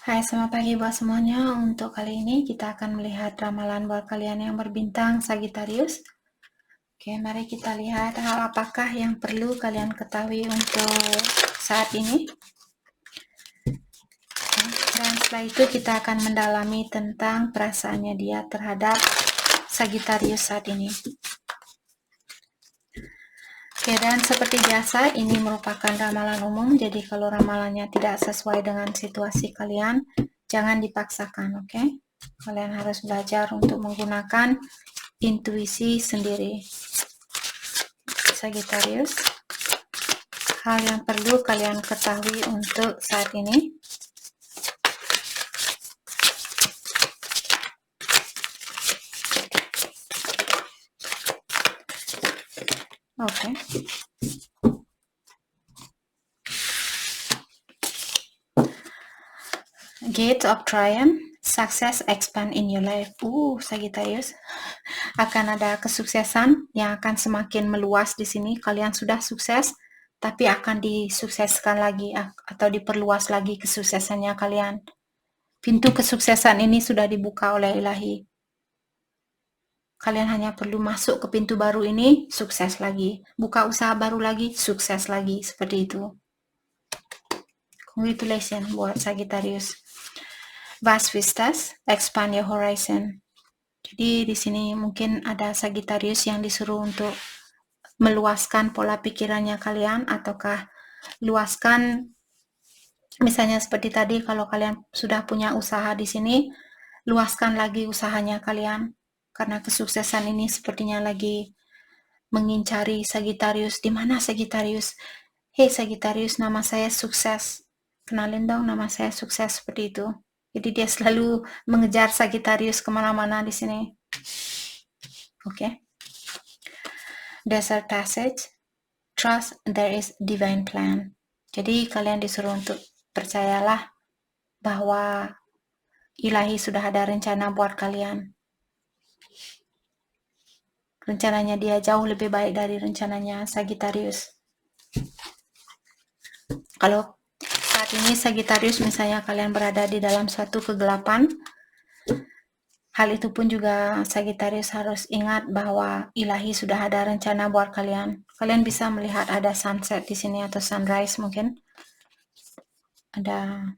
Hai, selamat pagi buat semuanya. Untuk kali ini kita akan melihat ramalan buat kalian yang berbintang Sagittarius. Oke, mari kita lihat hal apakah yang perlu kalian ketahui untuk saat ini. Dan setelah itu kita akan mendalami tentang perasaannya dia terhadap Sagittarius saat ini. Oke, dan seperti biasa ini merupakan ramalan umum, jadi kalau ramalannya tidak sesuai dengan situasi kalian, jangan dipaksakan, oke? Kalian harus belajar untuk menggunakan intuisi sendiri. Sagittarius, hal yang perlu kalian ketahui untuk saat ini. Oke. Gate of Triumph, success expand in your life. Sagittarius, akan ada kesuksesan yang akan semakin meluas di sini. Kalian sudah sukses, tapi akan disukseskan lagi atau diperluas lagi kesuksesannya kalian. Pintu kesuksesan ini sudah dibuka oleh Ilahi. Kalian hanya perlu masuk ke pintu baru ini, sukses lagi. Buka usaha baru lagi, sukses lagi. Seperti itu. Congratulations buat Sagittarius. Vast vistas, expand your horizon. Jadi di sini mungkin ada Sagittarius yang disuruh untuk meluaskan pola pikirannya kalian, ataukah luaskan, misalnya seperti tadi, kalau kalian sudah punya usaha di sini, luaskan lagi usahanya kalian, karena kesuksesan ini sepertinya lagi mengincari Sagittarius. Di mana Sagittarius? Hey Sagittarius, nama saya sukses. Kenalin dong, nama saya sukses, seperti itu. Jadi dia selalu mengejar Sagittarius kemana-mana di sini. Oke. Desert passage, trust there is divine plan. Jadi kalian disuruh untuk percayalah bahwa Ilahi sudah ada rencana buat kalian. Rencananya dia jauh lebih baik dari rencananya Sagittarius. Kalau saat ini Sagittarius misalnya kalian berada di dalam suatu kegelapan, hal itu pun juga Sagittarius harus ingat bahwa Ilahi sudah ada rencana buat kalian. Kalian bisa melihat ada sunset di sini atau sunrise mungkin. Ada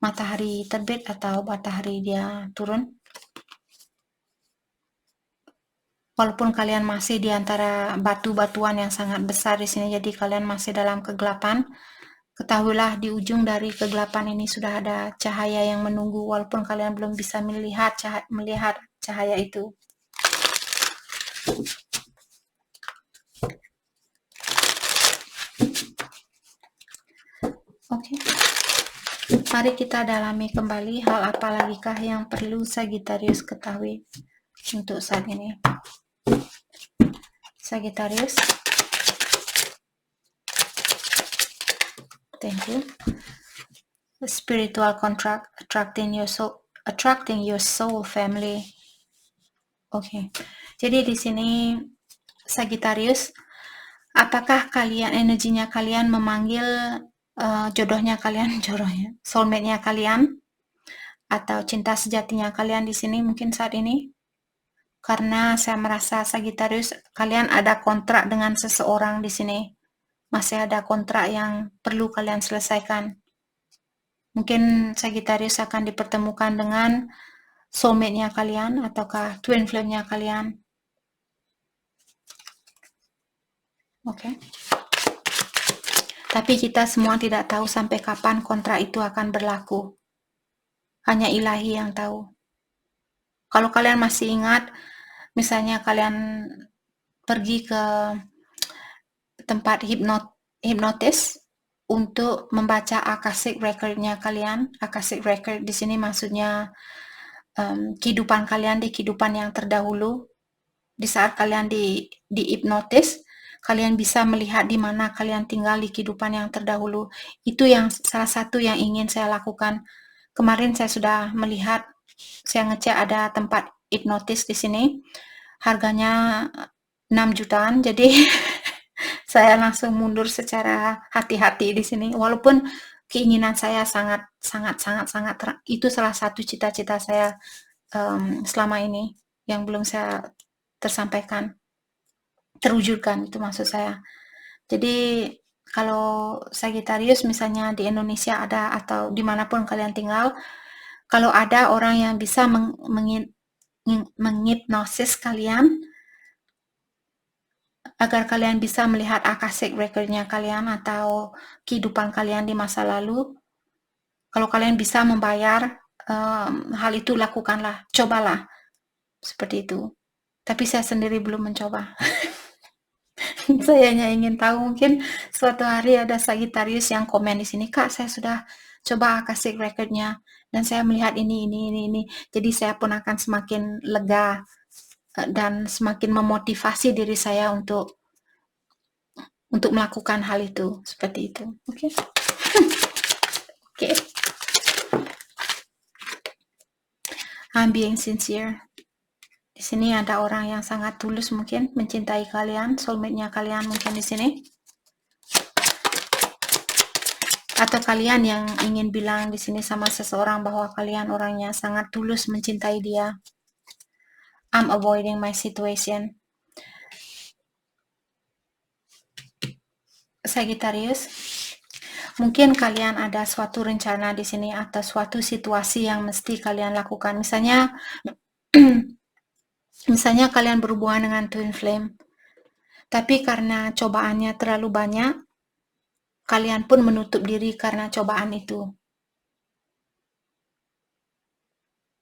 matahari terbit atau matahari dia turun. Walaupun kalian masih di antara batu-batuan yang sangat besar di sini, jadi kalian masih dalam kegelapan, ketahuilah di ujung dari kegelapan ini sudah ada cahaya yang menunggu, walaupun kalian belum bisa melihat cahaya itu. Oke. Mari kita dalami kembali hal apa lagikah yang perlu Sagittarius ketahui untuk saat ini. Sagittarius. Thank you. A spiritual contract, attracting your soul family. Oke. Jadi di sini Sagittarius, apakah kalian energinya kalian memanggil jodohnya kalian, soulmate-nya kalian, atau cinta sejatinya kalian di sini mungkin saat ini? Karena saya merasa Sagittarius, kalian ada kontrak dengan seseorang di sini. Masih ada kontrak yang perlu kalian selesaikan. Mungkin Sagittarius akan dipertemukan dengan soulmate-nya kalian, ataukah twin flame-nya kalian. Oke. Tapi kita semua tidak tahu sampai kapan kontrak itu akan berlaku. Hanya Ilahi yang tahu. Kalau kalian masih ingat, misalnya kalian pergi ke tempat hipnotis untuk membaca Akashic record-nya kalian. Akashic record di sini maksudnya kehidupan kalian di kehidupan yang terdahulu. Di saat kalian di hipnotis, kalian bisa melihat di mana kalian tinggal di kehidupan yang terdahulu. Itu yang salah satu yang ingin saya lakukan. Kemarin saya sudah melihat, saya ngecek ada tempat hipnotis di sini. Harganya 6 jutaan, jadi saya langsung mundur secara hati-hati di sini. Walaupun keinginan saya sangat itu salah satu cita-cita saya selama ini yang belum saya terwujudkan, itu maksud saya. Jadi kalau Sagittarius misalnya di Indonesia ada atau dimanapun kalian tinggal, kalau ada orang yang bisa menghipnosis kalian agar kalian bisa melihat akashic record-nya kalian atau kehidupan kalian di masa lalu, kalau kalian bisa membayar hal itu, lakukanlah, cobalah seperti itu. Tapi saya sendiri belum mencoba. Saya hanya ingin tahu, mungkin suatu hari ada Sagittarius yang komen di sini, Kak, saya sudah coba akashic record-nya dan saya melihat ini. Jadi saya pun akan semakin lega dan semakin memotivasi diri saya untuk melakukan hal itu, seperti itu. Oke. Oke. I'm being sincere. Di sini ada orang yang sangat tulus mungkin mencintai kalian, soulmate-nya kalian mungkin di sini. Atau kalian yang ingin bilang di sini sama seseorang bahwa kalian orangnya sangat tulus mencintai dia. I'm avoiding my situation. Sagittarius, mungkin kalian ada suatu rencana di sini atau suatu situasi yang mesti kalian lakukan. Misalnya kalian berhubungan dengan twin flame, tapi karena cobaannya terlalu banyak, kalian pun menutup diri karena cobaan itu.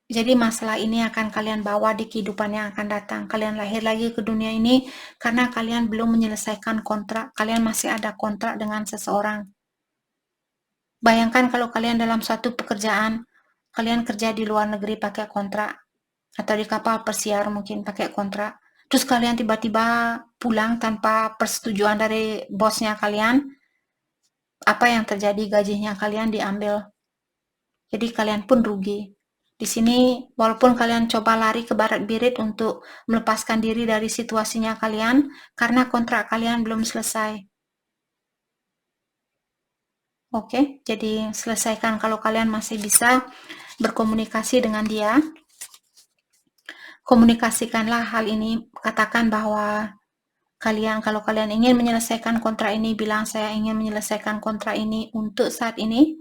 Jadi masalah ini akan kalian bawa di kehidupan yang akan datang. Kalian lahir lagi ke dunia ini karena kalian belum menyelesaikan kontrak. Kalian masih ada kontrak dengan seseorang. Bayangkan kalau kalian dalam suatu pekerjaan, kalian kerja di luar negeri pakai kontrak, atau di kapal pesiar mungkin pakai kontrak. Terus kalian tiba-tiba pulang tanpa persetujuan dari bosnya kalian, apa yang terjadi? Gajinya kalian diambil. Jadi kalian pun rugi. Di sini, walaupun kalian coba lari ke barat birit untuk melepaskan diri dari situasinya kalian, karena kontrak kalian belum selesai. Oke, jadi selesaikan kalau kalian masih bisa berkomunikasi dengan dia. Komunikasikanlah hal ini, katakan bahwa kalau kalian ingin menyelesaikan kontrak ini, bilang saya ingin menyelesaikan kontrak ini untuk saat ini,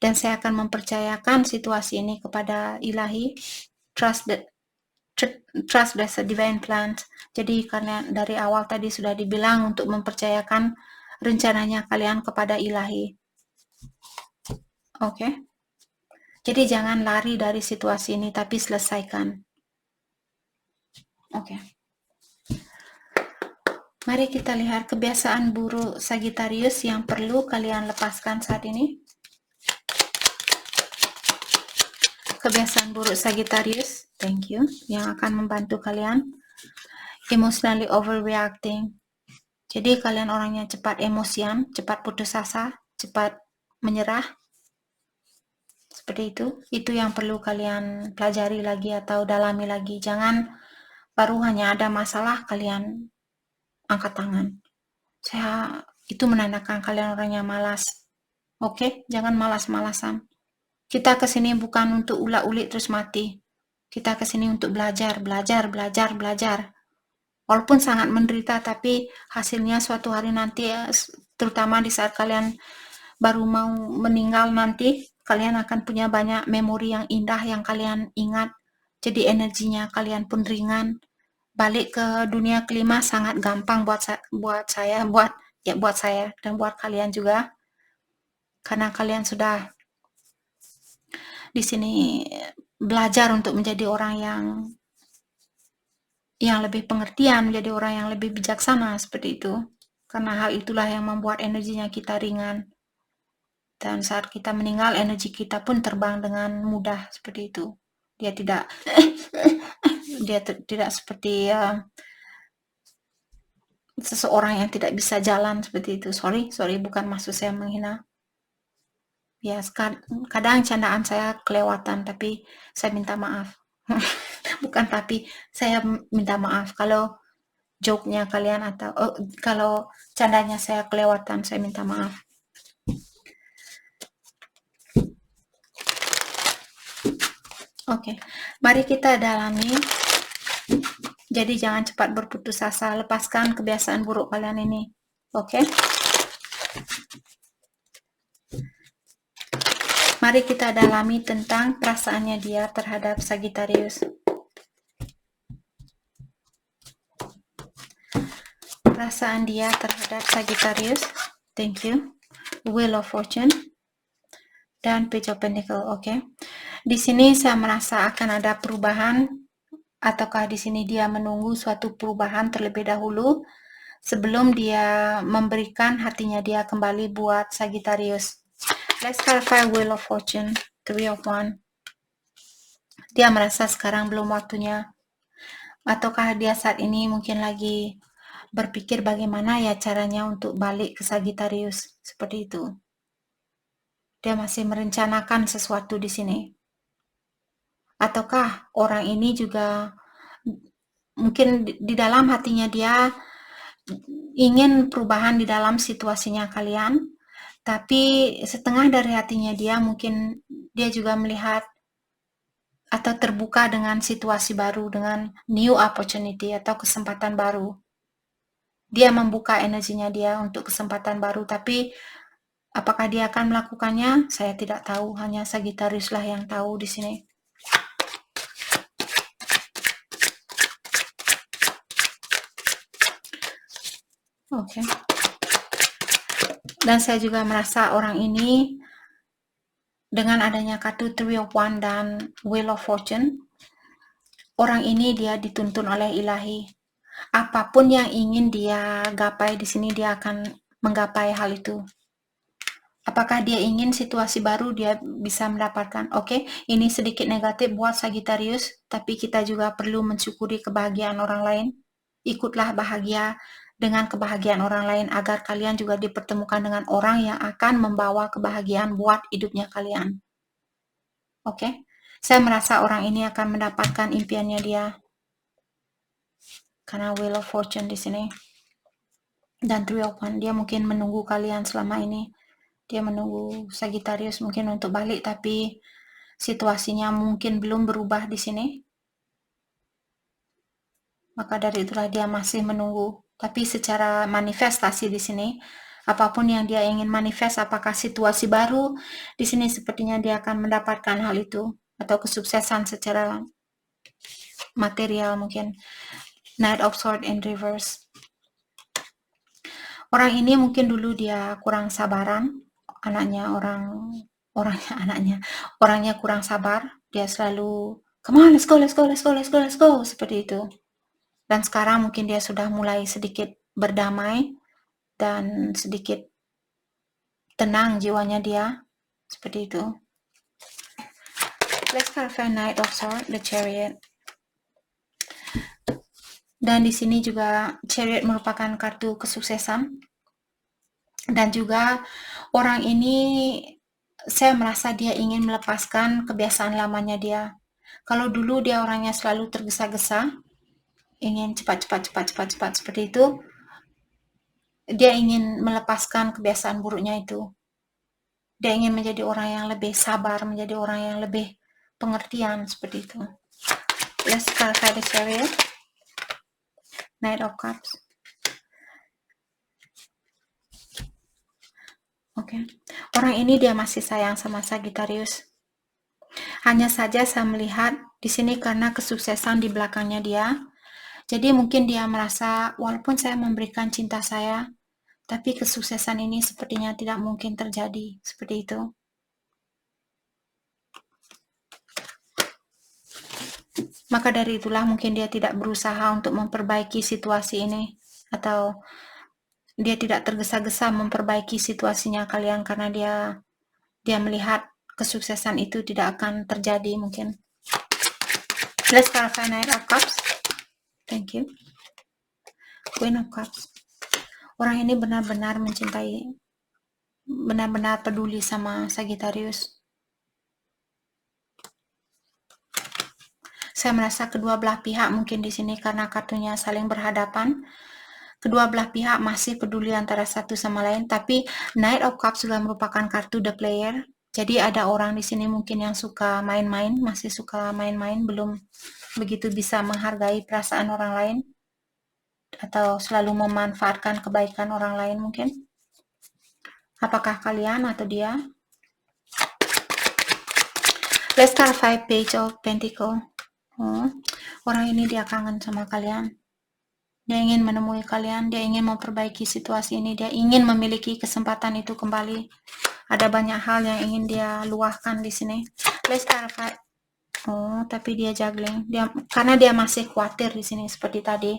dan saya akan mempercayakan situasi ini kepada ilahi. Trust there's a divine plan. Jadi karena dari awal tadi sudah dibilang untuk mempercayakan rencananya kalian kepada ilahi. Oke. Jadi jangan lari dari situasi ini, tapi selesaikan. Oke. Mari kita lihat kebiasaan buruk Sagittarius yang perlu kalian lepaskan saat ini. Kebiasaan buruk Sagittarius, thank you, yang akan membantu kalian. Emotionally overreacting. Jadi kalian orangnya cepat emosian, cepat putus asa, cepat menyerah. Seperti itu. Itu yang perlu kalian pelajari lagi atau dalami lagi. Jangan baru hanya ada masalah kalian angkat tangan. Itu menandakan kalian orangnya malas. Oke, jangan malas-malasan. Kita kesini bukan untuk ulik-ulik terus mati. Kita kesini untuk belajar. Walaupun sangat menderita, tapi hasilnya suatu hari nanti, terutama di saat kalian baru mau meninggal nanti, kalian akan punya banyak memori yang indah yang kalian ingat. Jadi energinya kalian pun ringan. Balik ke dunia kelima sangat gampang buat saya dan buat kalian juga. Karena kalian sudah di sini belajar untuk menjadi orang yang lebih pengertian, menjadi orang yang lebih bijaksana, seperti itu. Karena hal itulah yang membuat energinya kita ringan. Dan saat kita meninggal, energi kita pun terbang dengan mudah, seperti itu. Dia tidak seperti seseorang yang tidak bisa jalan, seperti itu. Sorry, bukan maksud saya menghina. Ya, kadang candaan saya kelewatan, tapi saya minta maaf. Bukan tapi, saya minta maaf kalau joke-nya kalian atau kalau candanya saya kelewatan, saya minta maaf. Oke, mari kita dalami. Jadi jangan cepat berputus asa, lepaskan kebiasaan buruk kalian ini. Oke? Mari kita dalami tentang perasaannya dia terhadap Sagittarius. Perasaan dia terhadap Sagittarius. Thank you. Wheel of Fortune dan Page of Pentacle. Oke. Di sini saya merasa akan ada perubahan, ataukah di sini dia menunggu suatu perubahan terlebih dahulu sebelum dia memberikan hatinya dia kembali buat Sagittarius. Let's clarify Wheel of Fortune, 3 of Wands. Dia merasa sekarang belum waktunya, ataukah dia saat ini mungkin lagi berpikir bagaimana ya caranya untuk balik ke Sagittarius, seperti itu. Dia masih merencanakan sesuatu di sini. Ataukah orang ini juga mungkin di dalam hatinya dia ingin perubahan di dalam situasinya kalian, tapi setengah dari hatinya dia mungkin dia juga melihat atau terbuka dengan situasi baru, dengan new opportunity atau kesempatan baru. Dia membuka energinya dia untuk kesempatan baru, tapi apakah dia akan melakukannya? Saya tidak tahu, hanya Sagittarius lah yang tahu di sini. Oke. Dan saya juga merasa orang ini dengan adanya kartu 3 of Wands dan Wheel of Fortune, orang ini dia dituntun oleh ilahi. Apapun yang ingin dia gapai di sini, dia akan menggapai hal itu. Apakah dia ingin situasi baru, dia bisa mendapatkan. Oke, ini sedikit negatif buat Sagittarius, tapi kita juga perlu mensyukuri kebahagiaan orang lain. Ikutlah bahagia dengan kebahagiaan orang lain agar kalian juga dipertemukan dengan orang yang akan membawa kebahagiaan buat hidupnya kalian. Oke, saya merasa orang ini akan mendapatkan impiannya dia karena Wheel of Fortune di sini dan 3 of Wands. Dia mungkin menunggu kalian selama ini. Dia menunggu Sagittarius mungkin untuk balik, tapi situasinya mungkin belum berubah di sini. Maka dari itulah dia masih menunggu. Tapi secara manifestasi di sini, apapun yang dia ingin manifest, apakah situasi baru, di sini sepertinya dia akan mendapatkan hal itu, atau kesuksesan secara material mungkin. Knight of Swords in reverse. Orang ini mungkin dulu dia kurang sabaran, orangnya kurang sabar, dia selalu come on, let's go, seperti itu. Dan sekarang mungkin dia sudah mulai sedikit berdamai dan sedikit tenang jiwanya dia, seperti itu. Let's clarify Knight of Swords, the Chariot. Dan di sini juga Chariot merupakan kartu kesuksesan. Dan juga orang ini saya merasa dia ingin melepaskan kebiasaan lamanya dia. Kalau dulu dia orangnya selalu tergesa-gesa, ingin cepat seperti itu, dia ingin melepaskan kebiasaan buruknya itu. Dia ingin menjadi orang yang lebih sabar, menjadi orang yang lebih pengertian, seperti itu. Let's clarify the Chariot. Knight of Cups. Oke. Orang ini dia masih sayang sama Sagittarius. Hanya saja saya melihat di sini karena kesuksesan di belakangnya dia. Jadi mungkin dia merasa walaupun saya memberikan cinta saya, tapi kesuksesan ini sepertinya tidak mungkin terjadi, seperti itu. Maka dari itulah mungkin dia tidak berusaha untuk memperbaiki situasi ini, atau dia tidak tergesa-gesa memperbaiki situasinya kalian karena dia melihat kesuksesan itu tidak akan terjadi mungkin. Let's clarify Knight of Cups. Thank you. Queen of Cups. Orang ini benar-benar mencintai, benar-benar peduli sama Sagittarius. Saya merasa kedua belah pihak mungkin di sini karena kartunya saling berhadapan. Kedua belah pihak masih peduli antara satu sama lain, tapi Knight of Cups juga merupakan kartu the player. Jadi ada orang di sini mungkin yang suka main-main, masih suka main-main, belum begitu bisa menghargai perasaan orang lain, atau selalu memanfaatkan kebaikan orang lain mungkin. Apakah kalian atau dia? Let's start 5 page of Pentacle. Orang ini dia kangen sama kalian. Dia ingin menemui kalian, dia ingin memperbaiki situasi ini, dia ingin memiliki kesempatan itu kembali. Ada banyak hal yang ingin dia luahkan di sini. Let's start 5. Tapi dia juggling. Karena dia masih khawatir di sini seperti tadi.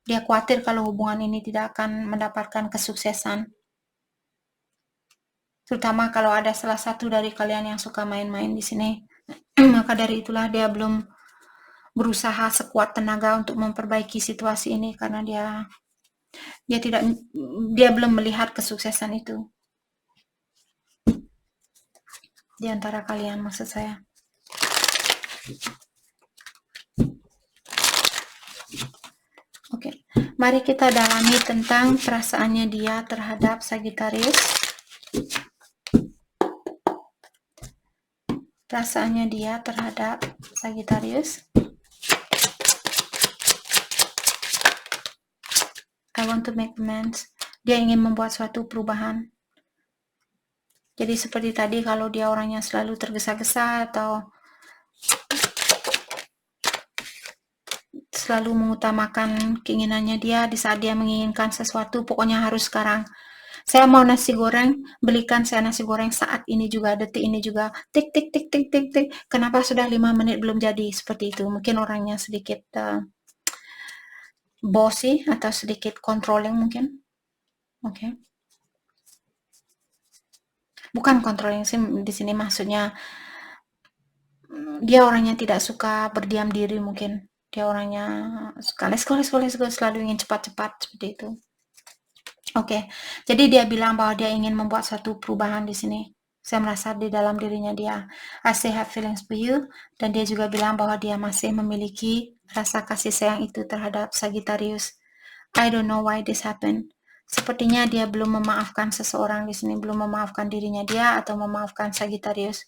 Dia khawatir kalau hubungan ini tidak akan mendapatkan kesuksesan. Terutama kalau ada salah satu dari kalian yang suka main-main di sini. Maka dari itulah dia belum berusaha sekuat tenaga untuk memperbaiki situasi ini, karena dia belum melihat kesuksesan itu di antara kalian, maksud saya. Oke, mari kita dalami tentang perasaannya dia terhadap Sagittarius. Perasaannya dia terhadap Sagittarius. I want to make amends. Dia ingin membuat suatu perubahan. Jadi seperti tadi, kalau dia orangnya selalu tergesa-gesa atau selalu mengutamakan keinginannya dia di saat dia menginginkan sesuatu, pokoknya harus sekarang. Saya mau nasi goreng, belikan saya nasi goreng saat ini juga, detik ini juga. Tik tik tik tik tik tik. Kenapa sudah 5 menit belum jadi? Seperti itu. Mungkin orangnya sedikit bossy atau sedikit controlling mungkin. Oke. Bukan controlling sih di sini, maksudnya dia orangnya tidak suka berdiam diri mungkin. Dia orangnya suka let's go, selalu ingin cepat-cepat seperti itu. Oke. Jadi dia bilang bahwa dia ingin membuat suatu perubahan di sini. Saya merasa di dalam dirinya dia, I still have feelings for you. Dan dia juga bilang bahwa dia masih memiliki rasa kasih sayang itu terhadap Sagittarius. I don't know why this happened. Sepertinya dia belum memaafkan seseorang di sini, belum memaafkan dirinya dia atau memaafkan Sagittarius.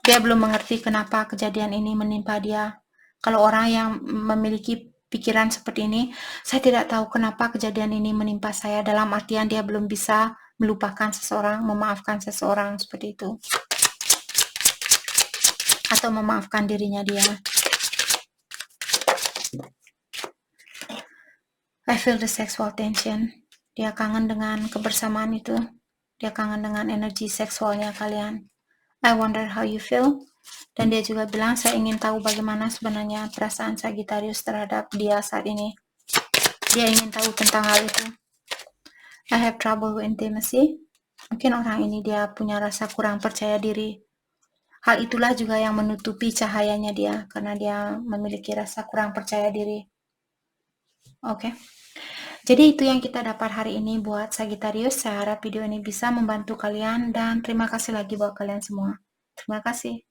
Dia belum mengerti kenapa kejadian ini menimpa dia. Kalau orang yang memiliki pikiran seperti ini, saya tidak tahu kenapa kejadian ini menimpa saya, dalam artian dia belum bisa melupakan seseorang, memaafkan seseorang seperti itu. Atau memaafkan dirinya dia. I feel the sexual tension. Dia kangen dengan kebersamaan itu. Dia kangen dengan energi seksualnya kalian. I wonder how you feel. Dan dia juga bilang, saya ingin tahu bagaimana sebenarnya perasaan Sagittarius terhadap dia saat ini. Dia ingin tahu tentang hal itu. I have trouble with intimacy. Mungkin orang ini dia punya rasa kurang percaya diri. Hal itulah juga yang menutupi cahayanya dia, karena dia memiliki rasa kurang percaya diri. Oke. Jadi itu yang kita dapat hari ini buat Sagittarius. Saya harap video ini bisa membantu kalian, dan terima kasih lagi buat kalian semua. Terima kasih.